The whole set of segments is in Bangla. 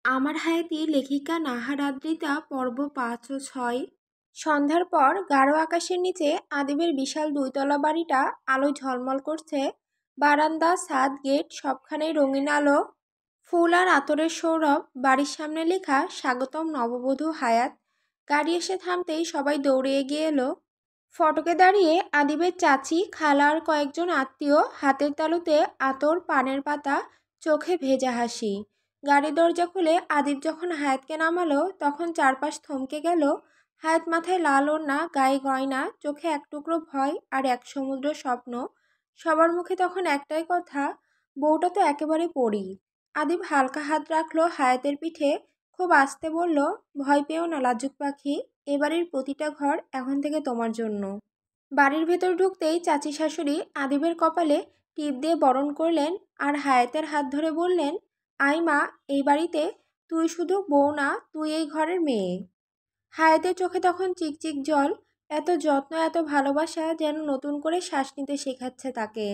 আমার হায়াতি লেখিকা নাহার আদ্রিতা পর্ব 5 ও 6। সন্ধ্যার পর গাঢ় আকাশের নিচে আদিবের বিশাল দুইতলা বাড়িটা আলোয় ঝলমল করছে। বারান্দা, ছাদ, গেট সবখানেই রঙিন আলো, ফুল আর আতরের সৌরভ। বাড়ির সামনে লেখা স্বাগতম নববধূ হায়াত। গাড়ি এসে থামতেই সবাই দৌড়ে এগিয়ে এলো। ফটকে দাঁড়িয়ে আদিবের চাচি, খালা আর কয়েকজন আত্মীয়, হাতের তালুতে আতর, পানের পাতা, চোখে ভেজা হাসি। গাড়ির দরজা খুলে আদিব যখন হায়াতকে নামালো তখন চারপাশ থমকে গেল। হায়াত মাথায় লাল ওড়না, গায়ে গয়না, চোখে এক টুকরো ভয় আর এক সমুদ্র স্বপ্ন। সবার মুখে তখন একটাই কথা, বউটা তো একেবারে পরী। আদিব হালকা হাত রাখলো হায়াতের পিঠে, খুব আস্তে বলল, ভয় পেও না লাজুক পাখি, এবাড়ির প্রতিটা ঘর এখন থেকে তোমার জন্য। বাড়ির ভেতর ঢুকতেই চাচি শাশুড়ি আদিবের কপালে টিপ দিয়ে বরণ করলেন আর হায়াতের হাত ধরে বললেন, আই মা, এই বাড়িতে তুই শুধু বউ না, তুই এই ঘরের মেয়ে। হায়াতের চোখে তখন চিকচিক জল, এত যত্ন, এত ভালোবাসা যেন নতুন করে শ্বাস নিতে শেখাচ্ছে তাকে।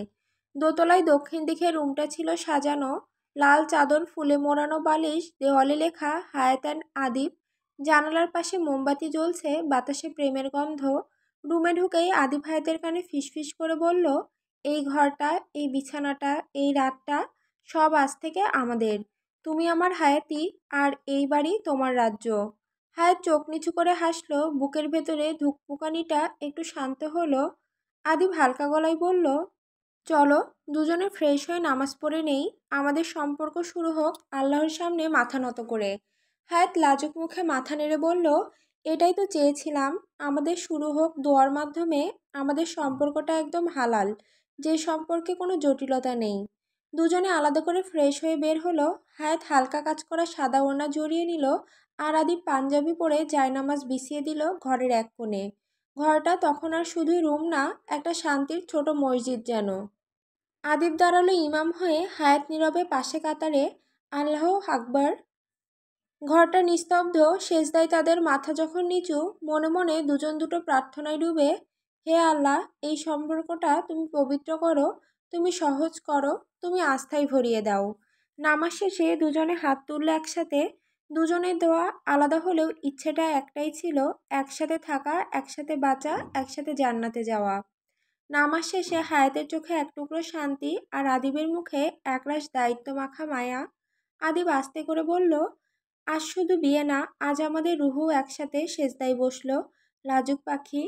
দোতলায় দক্ষিণ দিকে রুমটা ছিল সাজানো, লাল চাদর, ফুলে মোড়ানো বালিশ, দেওয়ালে লেখা হায়াত অ্যান্ড আদিব। জানালার পাশে মোমবাতি জ্বলছে, বাতাসে প্রেমের গন্ধ। রুমে ঢুকেই আদিব হায়াতের কানে ফিসফিস করে বলল, এই ঘরটা, এই বিছানাটা, এই রাতটা সব আজ থেকে আমাদের। তুমি আমার হায়াতি, আর এই বাড়ি তোমার রাজ্য। হায়াত চোখ নিচু করে হাসলো, বুকের ভেতরে ধুকপুকানিটা একটু শান্ত হলো। আদিব হালকা গলায় বলল, চলো দুজনে ফ্রেশ হয়ে নামাজ পড়ে নেই, আমাদের সম্পর্ক শুরু হোক আল্লাহর সামনে মাথা নত করে। হায়াত লাজুক মুখে মাথা নেড়ে বলল, এটাই তো চেয়েছিলাম, আমাদের শুরু হোক দোয়ার মাধ্যমে, আমাদের সম্পর্কটা একদম হালাল, যে সম্পর্কে কোনো জটিলতা নেই। দুজনে আলাদা করে ফ্রেশ হয়ে বের হলো। হায়াত হালকা কাজ করা সাদা ওড়না জড়িয়ে নিল আর আদিব পাঞ্জাবি পরে জায়নামাজ বিছিয়ে দিল ঘরের এক কোণে। ঘরটা তখন আর শুধুই রুম না, একটা শান্তির ছোট মসজিদ যেন। আদিব দাঁড়ালো ইমাম হয়ে, হায়াত নীরবে পাশে কাতারে। আল্লাহ আকবার। ঘরটা নিস্তব্ধ, সেজদায় তাদের মাথা যখন নিচু, মনে মনে দুজন দুটো প্রার্থনায় ডুবে। হে আল্লাহ, এই সম্পর্কটা তুমি পবিত্র করো, তুমি সহজ করো, তুমি আস্থায় ভরিয়ে দাও। নামাজ শেষে দুজনে হাত তুললো একসাথে। দুজনের দোয়া আলাদা হলেও ইচ্ছেটা একটাই ছিল, একসাথে থাকা, একসাথে বাঁচা, একসাথে জান্নাতে যাওয়া। নামাজ শেষে হায়াতের চোখে এক টুকরো শান্তি আর আদিবের মুখে একরাশ দায়িত্ব মাখা মায়া। আদিব আস্তে করে বলল, আজ শুধু বিয়ে না, আজ আমাদের রুহু একসাথে সেজদায় বসলো লাজুক পাখি।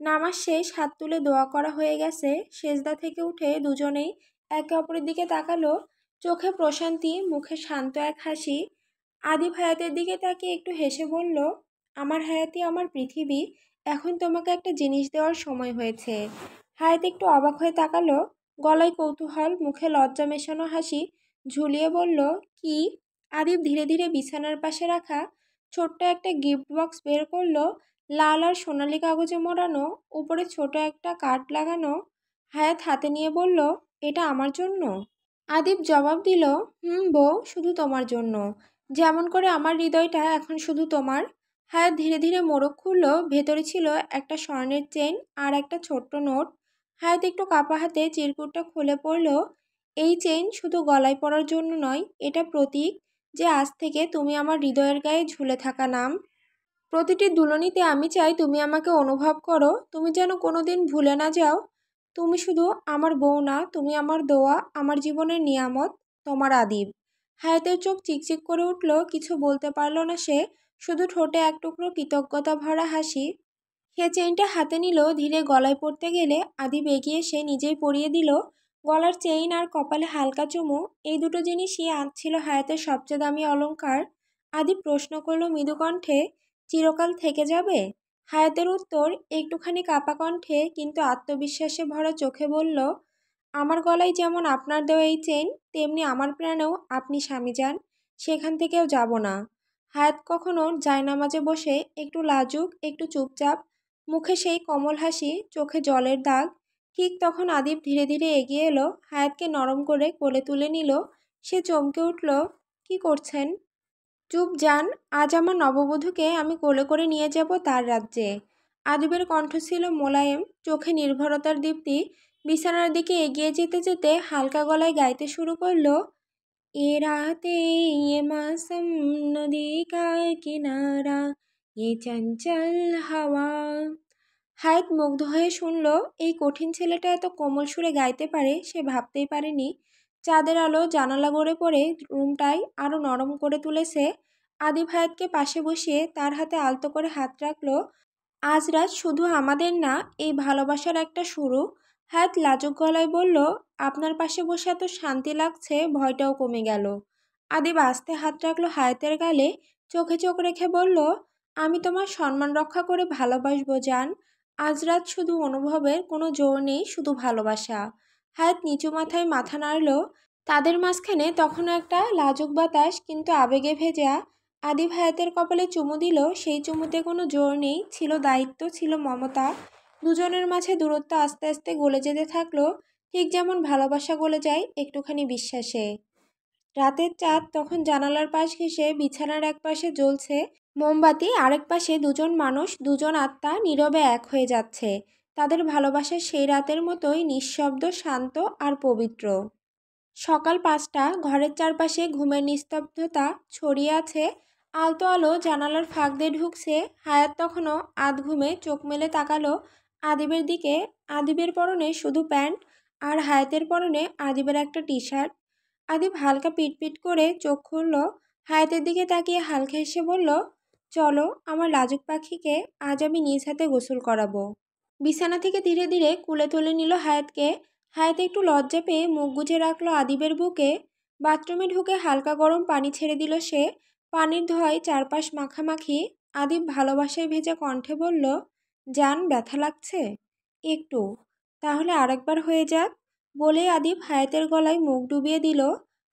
নামাজ শেষ, হাত তুলে দোয়া করা হয়ে গেছে। সেজদা থেকে উঠে দুজনেই একে অপরের দিকে তাকালো, চোখে প্রশান্তি, মুখে শান্ত এক হাসি। আদিব হায়াতের দিকে তাকিয়ে একটু হেসে বলল, আমার হায়াতি, আমার পৃথিবী, এখন তোমাকে একটা জিনিস দেওয়ার সময় হয়েছে। হায়াত একটু অবাক হয়ে তাকালো, গলায় কৌতূহল, মুখে লজ্জা মেশানো হাসি, ঝুলিয়ে বলল, কি? আদিব ধীরে ধীরে বিছানার পাশে রাখা ছোট্ট একটা গিফট বক্স বের করলো, লাল আর সোনালি কাগজে মোড়ানো, উপরে ছোট একটা কার্ড লাগানো। হায়াত হাতে নিয়ে বলল, এটা আমার জন্য? আদিব জবাব দিল, বউ, শুধু তোমার জন্য, যেমন করে আমার হৃদয়টা এখন শুধু তোমার। হায়াত ধীরে ধীরে মোড়ক খুলল, ভেতরে ছিল একটা স্বর্ণের চেন আর একটা ছোট্ট নোট। হায়াত একটু কাপা হাতে চিরকুটটা খুলে পড়ল। এই চেইন শুধু গলায় পরার জন্য নয়, এটা প্রতীক যে আজ থেকে তুমি আমার হৃদয়ের গায়ে ঝুলে থাকা নাম। প্রতিটি দুলনিতে আমি চাই তুমি আমাকে অনুভব করো, তুমি যেন কোনোদিন ভুলে না যাও, তুমি শুধু আমার বউ না, তুমি আমার দোয়া, আমার জীবনের নিয়ামত। তোমার আদিব। হায়াতের চোখ চিকচিক করে উঠল, কিছু বলতে পারল না সে, শুধু ঠোঁটে এক টুকরো কৃতজ্ঞতা ভরা হাসি। সে চেইনটা হাতে নিল, ধীরে গলায় পড়তে গেলে আদিব এগিয়ে এসে নিজেই পরিয়ে দিল। গলার চেইন আর কপালে হালকা চুমু, এই দুটো জিনিসই আজ ছিল হায়াতের সবচেয়ে দামি অলংকার। আদিব প্রশ্ন করল মৃদু কণ্ঠে, চিরকাল থেকে যাবে? হায়াতের উত্তর একটুখানি কাপা কণ্ঠে কিন্তু আত্মবিশ্বাসে ভরা চোখে বলল, আমার গলায় যেমন আপনার দেওয়া এই চেইন, তেমনি আমার প্রাণেও আপনি স্বামী যান, সেখান থেকেও যাব না। হায়াত কখনো জায়নামাজে বসে একটু লাজুক, একটু চুপচাপ, মুখে সেই কমল হাসি, চোখে জলের দাগ। ঠিক তখন আদিব ধীরে ধীরে এগিয়ে এলো, হায়াতকে নরম করে কোলে তুলে নিল। সে চমকে উঠল, কি করছেন? চুপ যান, আজ আমার নববধূকে আমি কোলে করে নিয়ে যাব তার রাজ্যে। আদিবের কণ্ঠ ছিল মোলায়েম, চোখে নির্ভরতার দীপ্তি। বিছানার দিকে এগিয়ে যেতে যেতে হালকা গলায় গাইতে শুরু করলো, ये रातें ये मौसम नदी का किनारा ये चंचल हवा। হায়াত মুগ্ধ হয়ে শুনল, এই কঠিন ছেলেটা এত কোমল সুরে গাইতে পারে সে ভাবতেই পারেনি। চাঁদের আলো জানালা গড়ে পড়ে রুমটাই আরো নরম করে তুলেছে। আদিব হায়াতকে পাশে বসিয়ে তার হাতে আলতো করে হাত রাখলো। আজ রাত শুধু আমাদের না, এই ভালোবাসার একটা শুরু। হায়াত লাজুক গলায় বলল, আপনার পাশে বসে এত শান্তি লাগছে, ভয়টাও কমে গেল। আদিব আস্তে হাত রাখলো হায়াতের গালে, চোখে চোখ রেখে বলল, আমি তোমার সম্মান রক্ষা করে ভালোবাসবো জান। আজ রাত শুধু অনুভবের কোনো জোর নেই, শুধু ভালোবাসা। হায়াত নিচু মাথায় মাথা নাড়ল। তাদের মাঝখানে তখনও একটা লাজুক বাতাস, কিন্তু আবেগে ভেজা। আদিব হায়াতের কপালে চুমু দিল, সেই চুমুতে কোনো জোর নেই, ছিল দায়িত্ব, ছিল মমতা। দুজনের মাঝে দূরত্ব আস্তে আস্তে গলে যেতে থাকলো, ঠিক যেমন ভালোবাসা গলে যায় একটুখানি বিশ্বাসে। রাতের চাঁদ তখন জানালার পাশ ঘেঁষে বিছানার এক পাশে জ্বলছে মোমবাতি, আরেক পাশে দুজন মানুষ, দুজন আত্মা নীরবে এক হয়ে যাচ্ছে। তাদের ভালোবাসা সেই রাতের মতোই নিঃশব্দ, শান্ত আর পবিত্র। সকাল ৫টা, ঘরের চারপাশে ঘুমের নিস্তব্ধতা ছড়িয়ে আছে। আলতো আলো জানালার ফাঁক দিয়ে ঢুকছে। হায়াত তখনও আধ ঘুমে চোখ মেলে তাকালো আদিবের দিকে। আদিবের পরনে শুধু প্যান্ট, আর হায়াতের পরনে আদিবের একটা টি শার্ট। আদিব হালকা পিটপিট করে চোখ খুলল, হায়াতের দিকে তাকিয়ে হালকা হেসে বলল, চলো, আমার লাজুক পাখিকে আজ আমি নিজ হাতে গোসল করাবো। বিছানা থেকে ধীরে ধীরে কুলে তুলে নিল হায়াতকে। হায়াত একটু লজ্জা পেয়ে মুখ গুজে রাখলো আদিবের বুকে। বাথরুমে ঢুকে হালকা গরম পানি ছেড়ে দিল সে। পানির ধোঁয়ায় চারপাশ মাখামাখি। আদিব ভালোবাসায় ভেজা কণ্ঠে বলল, জান, ব্যথা লাগছে? একটু। তাহলে আরেকবার হয়ে যাক। বলে আদিব হায়াতের গলায় মুখ ডুবিয়ে দিল।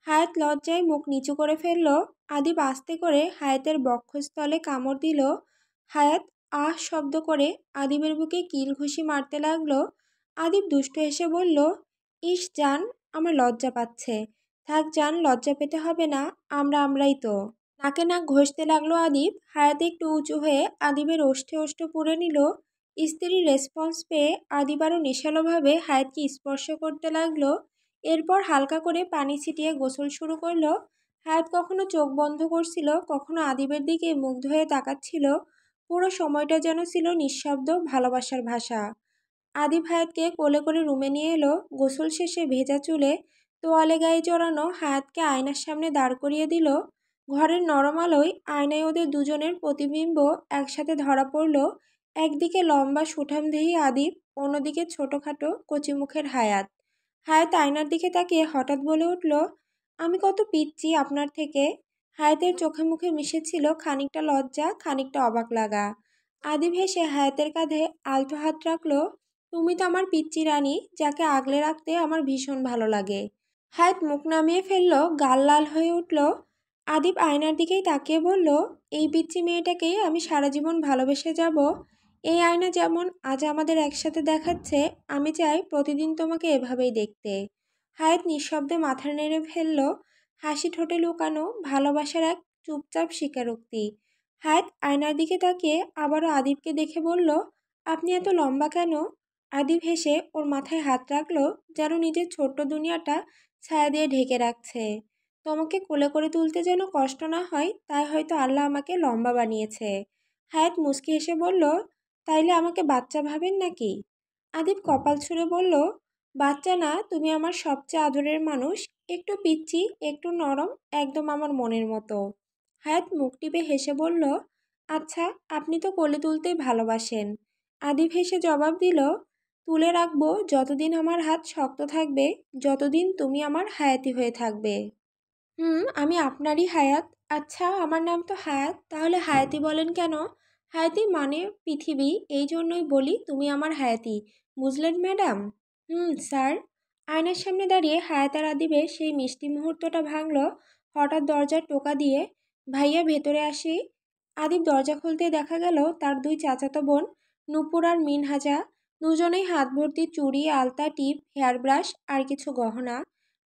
হায়াত লজ্জায় মুখ নিচু করে ফেলল। আদিব আস্তে করে হায়াতের বক্ষস্থলে কামড় দিল। হায়াত আহ শব্দ করে আদিবের বুকে কিল ঘুষি মারতে লাগলো। আদিব দুষ্ট হেসে বলল, ইস জান, আমার লজ্জা পাচ্ছে। থাক জান, লজ্জা পেতে হবে না, আমরাই তো। নাকে নাক ঘষতে লাগলো আদিব। হায়াত একটু উঁচু হয়ে আদিবের ওষ্ঠে ওষ্ঠ পুড়ে নিল। স্ত্রীর রেসপন্স পেয়ে আদিব আরও নেশালোভাবে হায়াতকে স্পর্শ করতে লাগলো। এরপর হালকা করে পানি ছিটিয়ে গোসল শুরু করলো। হায়াত কখনো চোখ বন্ধ করছিল, কখনো আদিবের দিকে মুগ্ধ হয়ে তাকাচ্ছিল। পুরো সময়টা যেন ছিল নিঃশব্দ ভালোবাসার ভাষা। আদিব হায়াতকে কোলে করে রুমে নিয়ে এলো। গোসল শেষে ভেজা চুলে তোয়ালে গায়ে জড়ানো হায়াতকে আয়নার সামনে দাঁড় করিয়ে দিল। ঘরের নরম আলোয় আয়নায় ওদের দুজনের প্রতিবিম্ব একসাথে ধরা পড়ল। একদিকে লম্বা সুঠামদেহী আদিব, অন্যদিকে ছোটোখাটো কচিমুখের হায়াত। হায়াত আয়নার দিকে তাকিয়ে হঠাৎ বলে উঠল, আমি কত পিচ্ছি আপনার থেকে। হায়াতের চোখে মুখে মিশেছিল খানিকটা লজ্জা, খানিকটা অবাক লাগা। আদিব হেসে হায়াতের কাঁধে আলতো হাত রাখল, তুমি তো আমার পিচ্চি রানী, যাকে আগলে রাখতে আমার ভীষণ ভালো লাগে। হায়াত মুখ নামিয়ে ফেলল, গাল লাল হয়ে উঠল। আদিব আয়নার দিকেই তাকিয়ে বলল, এই পিচ্চি মেয়েটাকেই আমি সারা জীবন ভালোবেসে যাব। এই আয়না যেমন আজ আমাদের একসাথে দেখাচ্ছে, আমি চাই প্রতিদিন তোমাকে এভাবেই দেখতে। হায়াত নিঃশব্দে মাথা নেড়ে ফেলল, হাসি ঠোঁটে লুকানো ভালোবাসার এক চুপচাপ স্বীকারোক্তি। হায়াত আয়নার দিকে তাকিয়ে আবারও আদিবকে দেখে বলল, আপনি এত লম্বা কেন? আদিব হেসে ওর মাথায় হাত রাখলো, যেন নিজের ছোট্ট দুনিয়াটা ছায়া দিয়ে ঢেকে রাখছে। তোমাকে কোলে করে তুলতে যেন কষ্ট না হয়, তাই হয়তো আল্লাহ আমাকে লম্বা বানিয়েছে। হায়াত মুচকি হেসে বলল, তাইলে আমাকে বাচ্চা ভাবেন নাকি? আদিব কপাল ছুঁড়ে বলল, বাচ্চা না, তুমি আমার সবচেয়ে আদরের মানুষ। একটু পিচ্চি, একটু নরম, একদম আমার মনের মতো। হায়াত মুখ টিপে হেসে বলল, আচ্ছা, আপনি তো কোলে তুলতেই ভালোবাসেন। আদিব হেসে জবাব দিল, তুলে রাখবো যতদিন আমার হাত শক্ত থাকবে, যতদিন তুমি আমার হায়াতি হয়ে থাকবে। আমি আপনারই হায়াত। আচ্ছা, আমার নাম তো হায়াত, তাহলে হায়াতি বলেন কেন? হায়াতি মানে পৃথিবী, এই জন্যই বলি তুমি আমার হায়াতি। বুঝলেন ম্যাডাম? স্যার। আয়নার সামনে দাঁড়িয়ে হায়াত আর আদিবের সেই মিষ্টি মুহূর্তটা ভাঙল হঠাৎ দরজার টোকা দিয়ে। ভাইয়া, ভেতরে আসি। আদিব দরজা খুলতে দেখা গেল তার দুই চাচাতো বোন নূপুর আর মিনহাজা। দুজনেই হাত ভর্তি চুড়ি, আলতা, টিপ, হেয়ার ব্রাশ আর কিছু গহনা।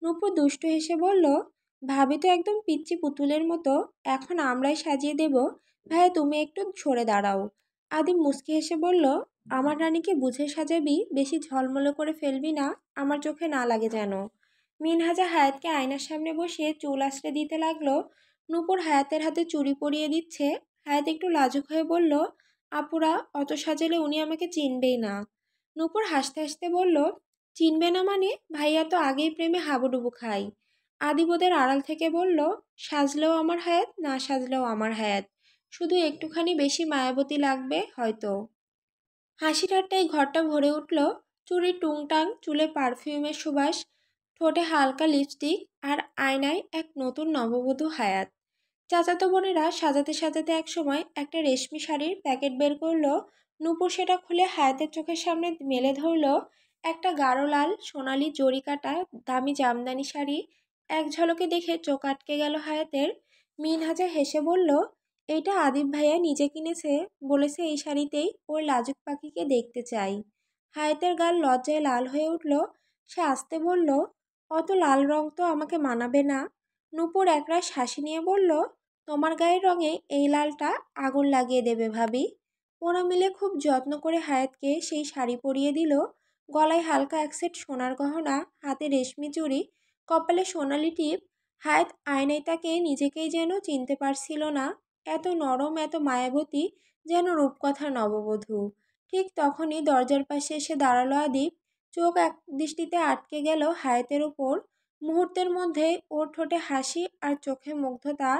নূপুর দুষ্টু হেসে বলল, ভাবি তো একদম পিচ্চি পুতুলের মতো, এখন আমরাই সাজিয়ে দেব। ভাইয়া, তুমি একটু সরে দাঁড়াও। আদিব মুচকি হেসে বলল, আমার রানীকে বুঝে সাজাবি, বেশি ঝলমলে করে ফেলবি না, আমার চোখে না লাগে যেন। মিনহাজা হায়াতকে আয়নার সামনে বসিয়ে চুল আঁচড়ে দিতে লাগলো। নূপুর হায়াতের হাতে চুড়ি পরিয়ে দিচ্ছে। হায়াত একটু লাজুক হয়ে বলল, আপুরা, অত সাজালে উনি আমাকে চিনবেই না। নূপুর হাসতে হাসতে বলল, চিনবে না মানে? ভাইয়া তো আগেই প্রেমে হাবুডুবু খাই। আদিব ওদের আড়াল থেকে বলল, সাজলেও আমার হায়াত, না সাজলেও আমার হায়াত, শুধু একটুখানি বেশি মায়াবতী লাগবে হয়তো। হাসি ঠাট্টায় ঘরটা ভরে উঠল। চুড়ির টুংটাং, চুলে পারফিউমের সুবাস, ঠোঁটে হালকা লিপস্টিক, আর আয়নায় এক নতুন নববধূ হায়াত। চাচাতো বোনেরা সাজাতে সাজাতে একসময় একটা রেশমি শাড়ির প্যাকেট বের করলো। নূপুর সেটা খুলে হায়াতের চোখের সামনে মেলে ধরলো। একটা গাঢ় লাল সোনালি জরি কাটা দামি জামদানি শাড়ি। এক ঝলকে দেখে চোখ আটকে গেল হায়াতের। মিনহাজা হেসে বলল, এইটা আদিব ভাইয়া নিজে কিনেছে, বলেছে এই শাড়িতেই ওর লাজুক পাখিকে দেখতে চাই। হায়াতের গাল লজ্জায় লাল হয়ে উঠল। সে আস্তে বলল, অত লাল রং তো আমাকে মানাবে না। নূপুর একরাশ হাসি নিয়ে বলল, তোমার গায়ের রঙে এই লালটা আগুন লাগিয়ে দেবে ভাবি। ওরা মিলে খুব যত্ন করে হায়াতকে সেই শাড়ি পরিয়ে দিল। গলায় হালকা এক সেট সোনার গহনা, হাতে রেশমি চুড়ি, কপালে সোনালি টিপ। হায়াত আয়নায় তাকে নিজেকেই যেন চিনতে পারছিল না। এত নরম, এত মায়াবতী, যেন রূপকথার নববধূ। ঠিক তখনই দরজার পাশে এসে দাঁড়ালো আদিব। চোখ এক দৃষ্টিতে আটকে গেল হায়াতের ওপর। মুহূর্তের মধ্যে ওর ঠোঁটে হাসি আর চোখে মুগ্ধতা।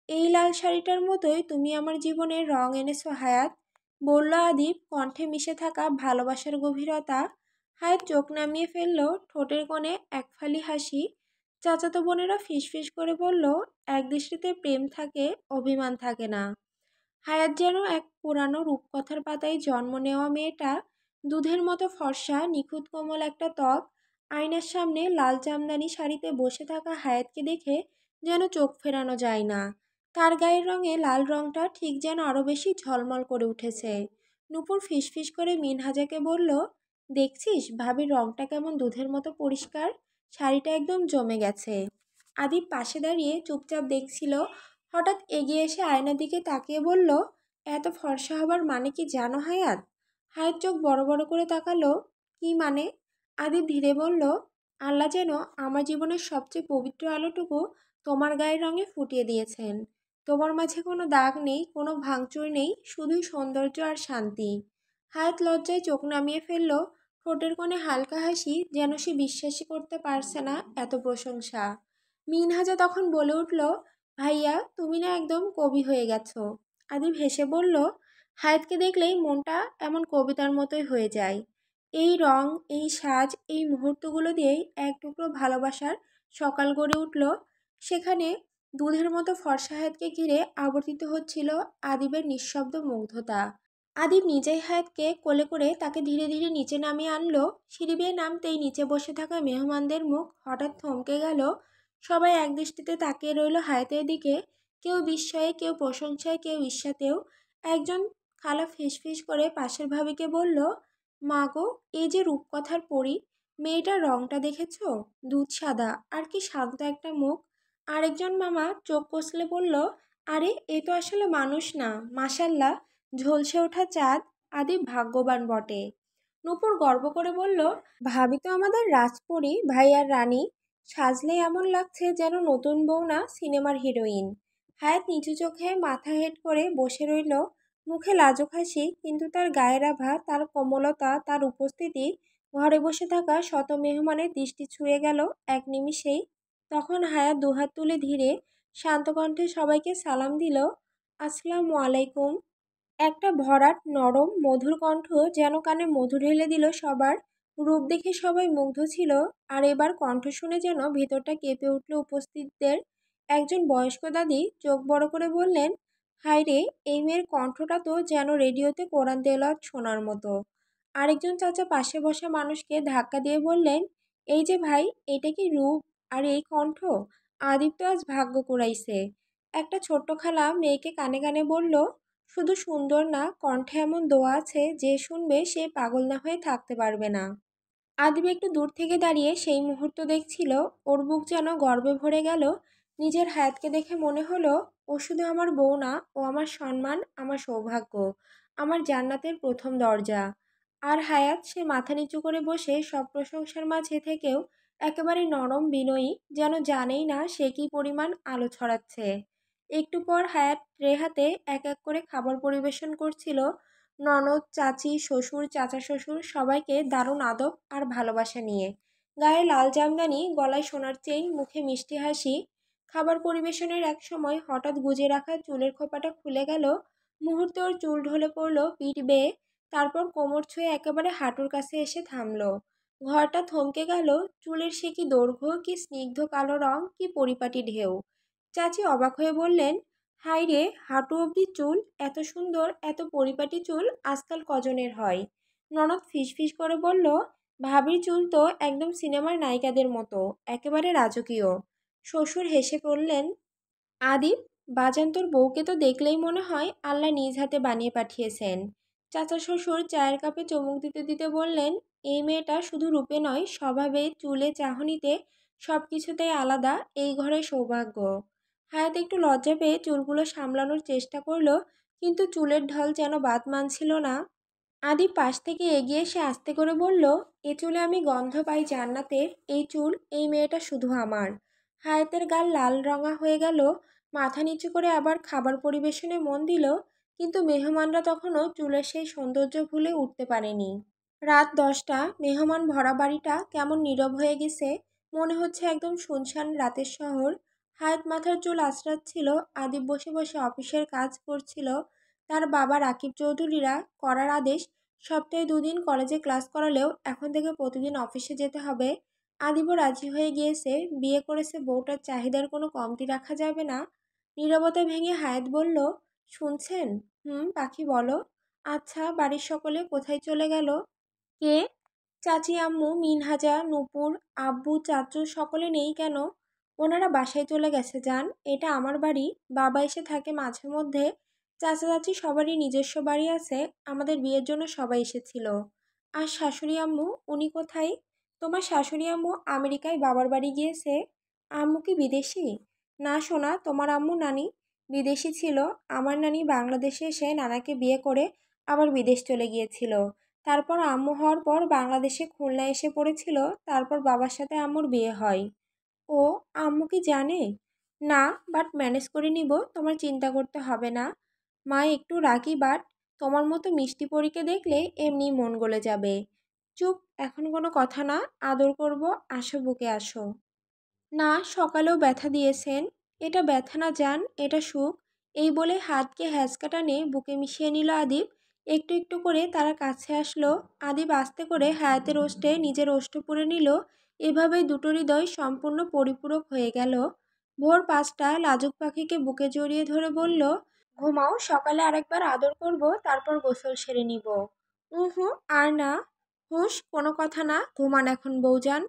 এই লাল শাড়িটার মতোই তুমি আমার জীবনে রং এনেছো হায়াত, বলল আদিব, কণ্ঠে মিশে থাকা ভালোবাসার গভীরতা। হায়াত চোখ নামিয়ে ফেলল, ঠোঁটের কোণে এক ফালি হাসি। চাচাতো বোনেরা ফিসফিস করে বলল, এক দৃষ্টিতে প্রেম থাকে, অভিমান থাকে না। হায়াত যেন এক পুরানো রূপকথার পাতায় জন্ম নেওয়া মেয়েটা। দুধের মতো ফর্সা, নিখুঁত কোমল একটা ত্বক। আয়নার সামনে লাল জামদানি শাড়িতে বসে থাকা হায়াতকে দেখে যেন চোখ ফেরানো যায় না। তার গায়ের রঙে লাল রংটা ঠিক যেন আরো বেশি ঝলমল করে উঠেছে। নূপুর ফিসফিস করে মিনহাজাকে বলল, দেখছিস ভাবির রংটা কেমন দুধের মতো পরিষ্কার, শাড়িটা একদম জমে গেছে। আদিব পাশে দাঁড়িয়ে চুপচাপ দেখছিল। হঠাৎ এগিয়ে এসে আয়নার দিকে তাকিয়ে বলল, এত ফর্সা হবার মানে কি জানো হায়াত? হায়াত চোখ বড় বড় করে তাকালো। কি মানে? আদিব ধীরে বলল, আল্লাহ যেন আমার জীবনের সবচেয়ে পবিত্র আলোটুকু তোমার গায়ের রঙে ফুটিয়ে দিয়েছেন। তোমার মাঝে কোনো দাগ নেই, কোনো ভাঙচুর নেই, শুধুই সৌন্দর্য আর শান্তি। হায়াত লজ্জায় চোখ নামিয়ে ফেলল। ঠোঁটের কোণে হালকা হাসি, যেন সে বিশ্বাসই করতে পারছে না এত প্রশংসা। মিনহাজা তখন বলে উঠল, ভাইয়া তুমি না একদম কবি হয়ে গেছো। আদিব হেসে বলল, হায়াতকে দেখলেই মনটা এমন কবিতার মতোই হয়ে যায়। এই রং, এই সাজ, এই মুহূর্তগুলো দিয়েই এক টুকরো ভালোবাসার সকাল গড়ে উঠল। সেখানে দুধের মতো ফর্সা হায়াতকে ঘিরে আবর্তিত হচ্ছিল আদিবের নিঃশব্দ মুগ্ধতা। আদিব নিজেই হায়াতকে কোলে করে তাকে ধীরে ধীরে নিচে নামিয়ে আনলো। সিঁড়ি বেয়ে নামতেই নিচে বসে থাকা মেহমানদের মুখ হঠাৎ থমকে গেল। সবাই একদৃষ্টিতে তাকিয়ে রইল হায়াতের দিকে। কেউ বিস্ময়ে, কেউ প্রশংসায়, কেউ ঈর্ষাতেও। একজন খালা ফিসফিস করে পাশের ভাবিকে বলল, মা গো, এই যে রূপকথার পরী, মেয়েটার রংটা দেখেছো? দুধ সাদা, আর কি শান্ত একটা মুখ। আরেকজন মামা চোখ কষলে বলল, আরে এ তো আসলে মানুষ না, মাশাল্লাহ, ঝলসে ওঠা চাঁদ। আদি ভাগ্যবান বটে। নূপুর গর্ব করে বলল, ভাবি তো আমাদের রাজপরী, ভাইয়ার রানী, সাজলে এমন লাগছে যেন নতুন বউ না, সিনেমার হিরোইন। হায়াত নিচু চোখে মাথা হেঁট করে বসে রইল। মুখে লাজুক হাসি, কিন্তু তার গায়ের আভা, তার কোমলতা, তার উপস্থিতি ঘরে বসে থাকা শত মেহমানের দৃষ্টি ছুঁয়ে গেল এক নিমিষেই। তখন হায়াত দুহাত তুলে ধীরে শান্ত কণ্ঠে সবাইকে সালাম দিল, আসসালামু আলাইকুম। একটা ভরাট, নরম, মধুর কণ্ঠ যেন কানে মধু ঢেলে দিল সবার। রূপ দেখে সবাই মুগ্ধ ছিল, আর এবার কণ্ঠ শুনে যেন ভেতরটা কেঁপে উঠল উপস্থিতদের। একজন বয়স্ক দাদি চোখ বড় করে বললেন, হায় রে, এই মেয়ের কণ্ঠটা তো যেন রেডিওতে কোরআন তেলাওয়াত শোনার মতো। আরেকজন চাচা পাশে বসা মানুষকে ধাক্কা দিয়ে বললেন, এই যে ভাই, এটা কি রূপ আর এই কণ্ঠ! আদিব তো আজ ভাগ্য কুড়াইছে। একটা ছোট্ট খালা মেয়েকে কানে কানে বলল, শুধু সুন্দর না, কণ্ঠে এমন দোয়া আছে, যে শুনবে সে পাগল না হয়ে থাকতে পারবে না। আদিব একটু দূর থেকে দাঁড়িয়ে সেই মুহূর্ত দেখছিল। ওর বুক যেন গর্বে ভরে গেল। নিজের হায়াতকে দেখে মনে হলো, ও শুধু আমার বউ না, ও আমার সম্মান, আমার সৌভাগ্য, আমার জান্নাতের প্রথম দরজা। আর হায়াত, সে মাথা নিচু করে বসে সব প্রশংসার মাঝে থেকেও একেবারে নরম বিনয়ী, যেন জানেই না সে কী পরিমাণ আলো ছড়াচ্ছে। একটু পর হায়াত ট্রে হাতে এক এক করে খাবার পরিবেশন করছিল। ননদ, চাচি, শ্বশুর, চাচা শ্বশুর সবাইকে দারুণ আদব আর ভালোবাসা নিয়ে। গায়ে লাল জামদানি, গলায় সোনার চেইন, মুখে মিষ্টি হাসি। খাবার পরিবেশনের এক সময় হঠাৎ গুজে রাখা চুলের খোপাটা খুলে গেল। মুহূর্তে ওর চুল ঢলে পড়ল পিঠ বেয়ে। তারপর কোমর ছুঁয়ে একেবারে হাঁটুর কাছে এসে থামল। ঘরটা থমকে গেল। চুলের সে কি দৈর্ঘ্য, কি স্নিগ্ধ কালো রং, কি পরিপাটি ঢেউ! চাচি অবাক হয়ে বললেন, হায় রে, হাঁটু অবধি চুল! এত সুন্দর, এত পরিপাটি চুল আজকাল কজনের হয়? ননদ ফিসফিস করে বলল, ভাবির চুল তো একদম সিনেমার নায়িকাদের মতো, একেবারে রাজকীয়। শ্বশুর হেসে বললেন, আদিব, বাজান তোর বউকে তো দেখলেই মনে হয় আল্লাহ নিজ হাতে বানিয়ে পাঠিয়েছেন। চাচা শ্বশুর চায়ের কাপে চুমুক দিতে দিতে বললেন, এই মেয়েটা শুধু রূপে নয়, স্বভাবে, চুলে, চাহনিতে, সব কিছুতেই আলাদা, এই ঘরের সৌভাগ্য। হায়াত একটু লজ্জা পেয়ে চুলগুলো সামলানোর চেষ্টা করলো, কিন্তু চুলের ঢল যেন বাদ মানছিল না। আদি পাশ থেকে এগিয়ে এসে আস্তে করে বলল, এ চুলে আমি গন্ধ পাই জান্নাতের, এই চুল, এই মেয়েটা শুধু আমার। হায়াতের গাল লাল রঙা হয়ে গেল। মাথা নিচু করে আবার খাবার পরিবেশনে মন দিল, কিন্তু মেহমানরা তখনও চুলের সেই সৌন্দর্য ভুলে উঠতে পারেনি। রাত 10টা, মেহমান ভরা বাড়িটা কেমন নীরব হয়ে গেছে, মনে হচ্ছে একদম শুনশান রাতের শহর। হায়াত মাথার চুল আঁচড়াচ্ছিল, আদিব বসে বসে অফিসের কাজ করছিল। তার বাবা রাকিব চৌধুরীরা করার আদেশ, সপ্তাহে 2 দিন কলেজে ক্লাস করালেও এখন থেকে প্রতিদিন অফিসে যেতে হবে। আদিবও রাজি হয়ে গিয়েছে, বিয়ে করেছে, বউটার চাহিদার কোনো কমতি রাখা যাবে না। নীরবতা ভেঙে হায়াত বলল, শুনছেন? হুম, পাখি বলো। আচ্ছা, বাড়ির সকলে কোথায় চলে গেল? কে? চাচি, আম্মু, মিনহাজা, নূপুর, আব্বু, চাচু সকলে নেই কেন? ওনারা বাসায় চলে গেছে যান, এটা আমার বাড়ি। বাবা এসে থাকে মাঝে মধ্যে। চাচা চাচি সবারই নিজস্ব বাড়ি আছে। আমাদের বিয়ের জন্য সবাই এসেছিল। আর শাশুড়ি আম্মু, উনি কোথায়? তোমার শাশুড়ি আম্মু আমেরিকায় বাবার বাড়ি গিয়েছে। আম্মু কি বিদেশি? না সোনা, তোমার আম্মু নানি বিদেশি ছিল। আমার নানি বাংলাদেশে এসে নানাকে বিয়ে করে আবার বিদেশ চলে গিয়েছিল। তারপর আম্মু হওয়ার পর বাংলাদেশে খুলনায় এসে পড়েছিল। তারপর বাবার সাথে আম্মুর বিয়ে হয়। ও, আম্মু কি জানে? না, বাট ম্যানেজ করে নিব, তোমার চিন্তা করতে হবে না। মা একটু রাগী, বাট তোমার মতো মিষ্টি পরীকে দেখলে এমনিই মন গলে যাবে। চুপ, এখন কোনো কথা না, আদর করব, আসো বুকে আসো। না, সকালেও ব্যথা দিয়েছেন। এটা ব্যথা না জান, এটা সুখ। এই বলে হাতকে হ্যাঁচকা টানে বুকে মিশিয়ে নিল আদিব। একটু একটু করে তারা কাছে আসলো। আদিব আস্তে করে হায়াতের ওষ্ঠে নিজের ওষ্ঠ পুরে নিল। এভাবেই দুটো হৃদয় সম্পূর্ণ পরিপূরক হয়ে গেল। ভোর 5টা, লাজুক পাখিকে বুকে জড়িয়ে ধরে বলল, ঘুমাও, সকালে আরেকবার আদর করব, তারপর গোসল সেরে নিব। উহু, আর না। হুঁশ, কোনো কথা না, ঘুমান এখন বউজান।